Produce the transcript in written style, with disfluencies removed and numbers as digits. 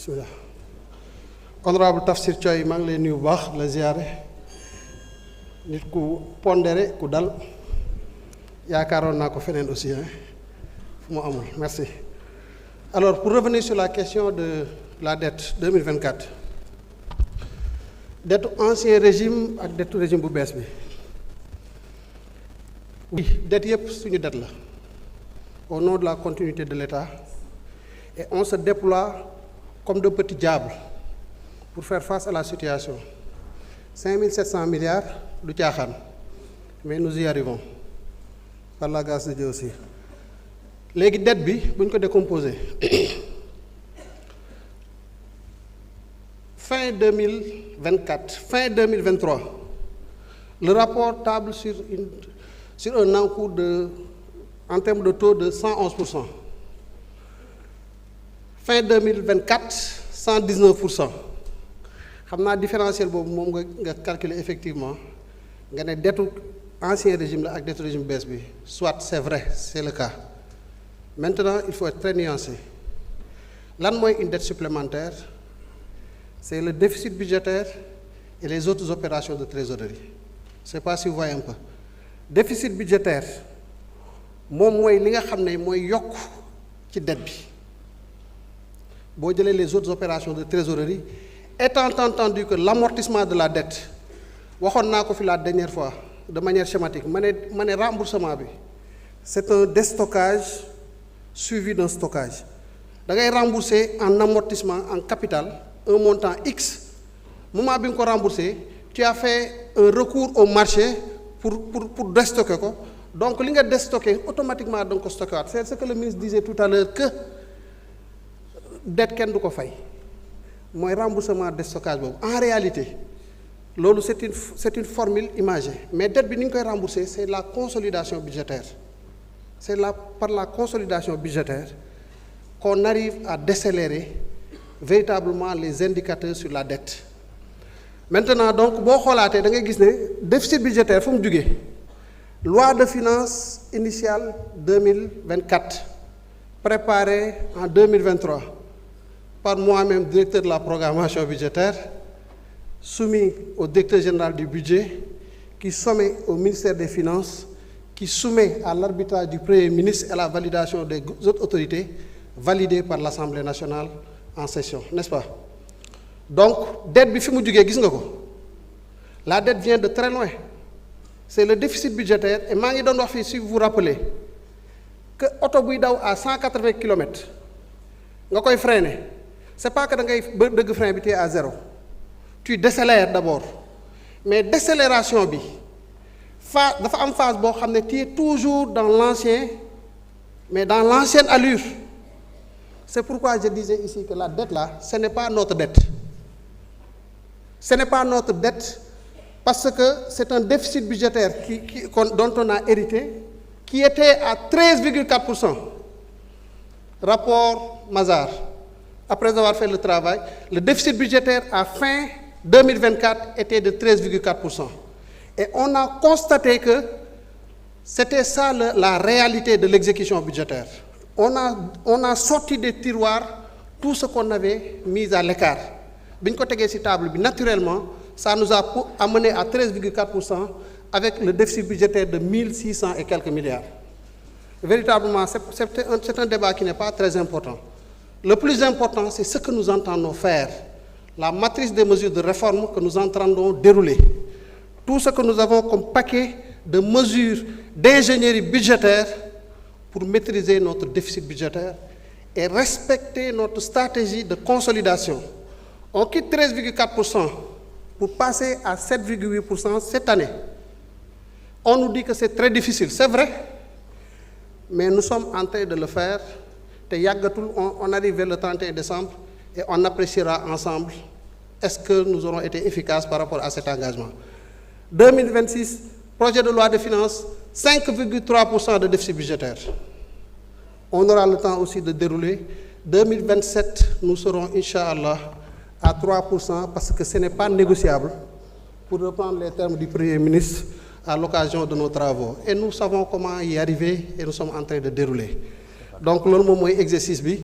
bismillah. Honorable Tafsir Thioye maa ngi lay nuyu bu baax la ziyaare nit ku pondéré ku dal yaakaaroon naa ko feneen aussi fu mu amul merci. Alors pour revenir sur la question de la dette 2024 dette ancien régime ak dette régime bu bees bi oui dette yëpp suñu dette la au nom de la continuité de l'État et on se déploie comme de petits diables pour faire face à la situation 5700 milliards du caaxaan mais nous y arrivons par la grâce de Dieu aussi léegi dette bi bu ñu ko décomposer fin 2024 fin 2023 le rapport table sur un encours en termes de taux de 111%. Fin 2024 119%. xam naa différentiel boobu moom nga calculer effectivement nga ne dettu ancien régime la ak dettu régime bees bi soit c'est vrai c'est le cas maintenant il faut être très nuancé lan mooy une dette supplémentaire c'est le déficit budgétaire et les autres opérations de trésorerie je sais pas si vous voyez un peu déficit budgétaire moom mooy li nga xam ne mooy yokk ci dette bi boo jëlee les autres opérations de trésorerie étant entendu que l'amortissement de la dette waxoon naa ko fi la dernière fois de manière schématique ma ne remboursement bi c'est un déstockage suivi d'un stockage da ngay rembourser en amortissement en capital un montant X moment bi nga ko rembourser tu as fait un recours au marché pour déstocker ko donc li nga déstocké automatiquement da nga ko stocké waat c'est ce que le ministre disait tout à l'heure que dette kenn du ko fay mooy remboursement déstockage boobu en réalité loolu c'est une formule imagée mais dette bi ni ñu koy rembourser c'est la consolidation budgétaire c'est par la consolidation budgétaire qu'on arrive à décélérer véritablement les indicateurs sur la dette maintenant donc boo xoolaatee da ngay gis ne déficit budgétaire fu mu jugee loi de finances initiale 2024 préparée en 2023 par moi-même directeur de la programmation budgétaire soumis au directeur général du budget qui soumet au ministère des Finances qui soumet à l'arbitrage du Premier ministre et à la validation des autres autorités validée par l'Assemblée nationale en session n'est-ce pas donc dette bi fi mu jugee gis nga ko la dette vient de très loin c'est le déficit budgétaire et maa ngi doon wax fii si vous vous rappelez que oto buy daw à 180 kilomètres nga koy freiner c'est pas que da ngay dëgg frein bi téye à zéro tu décélères d'abord mais décélération bi dafa am phase boo xam ne tu es toujours dans l'ancienne allure c'est pourquoi je disais ici que la dette là ce n'est pas notre dette parce que c'est un déficit budgétaire dont on a hérité qui était à 13,4%. Rapport Mazars. Après avoir fait le travail, le déficit budgétaire à fin 2024 était de 13,4%. Et on a constaté que c'était ça la réalité de l'exécution budgétaire. On a sorti des tiroirs tout ce qu'on avait mis à l'écart. Bi ñu ko tegee ci table bi naturellement ça nous a amené à 13,4% avec le déficit budgétaire de 1600 et quelques milliards. Véritablement, c'est un débat qui n'est pas très important. Le plus important, c'est ce que nous entendons faire, la matrice des mesures de réforme que nous entendons dérouler. Tout ce que nous avons comme paquet de mesures d'ingénierie budgétaire pour maîtriser notre déficit budgétaire et respecter notre stratégie de consolidation. On quitte 13,4% pour passer à 7,8% cette année. On nous dit que c'est très difficile, c'est vrai, mais nous sommes en train de le faire. Te yàggatul on arrive vers le 31 décembre et on appréciera ensemble est-ce que nous aurons été efficaces par rapport à cet engagement. 2026, projet de loi de finances, 5,3% de déficit budgétaire. On aura le temps aussi de dérouler. 2027, nous serons, Inch'Allah, à 3% parce que ce n'est pas négociable, pour reprendre les termes du Premier ministre à l'occasion de nos travaux. Et nous savons comment y arriver et nous sommes en train de dérouler. Donc loolu moom mooy exercice bi.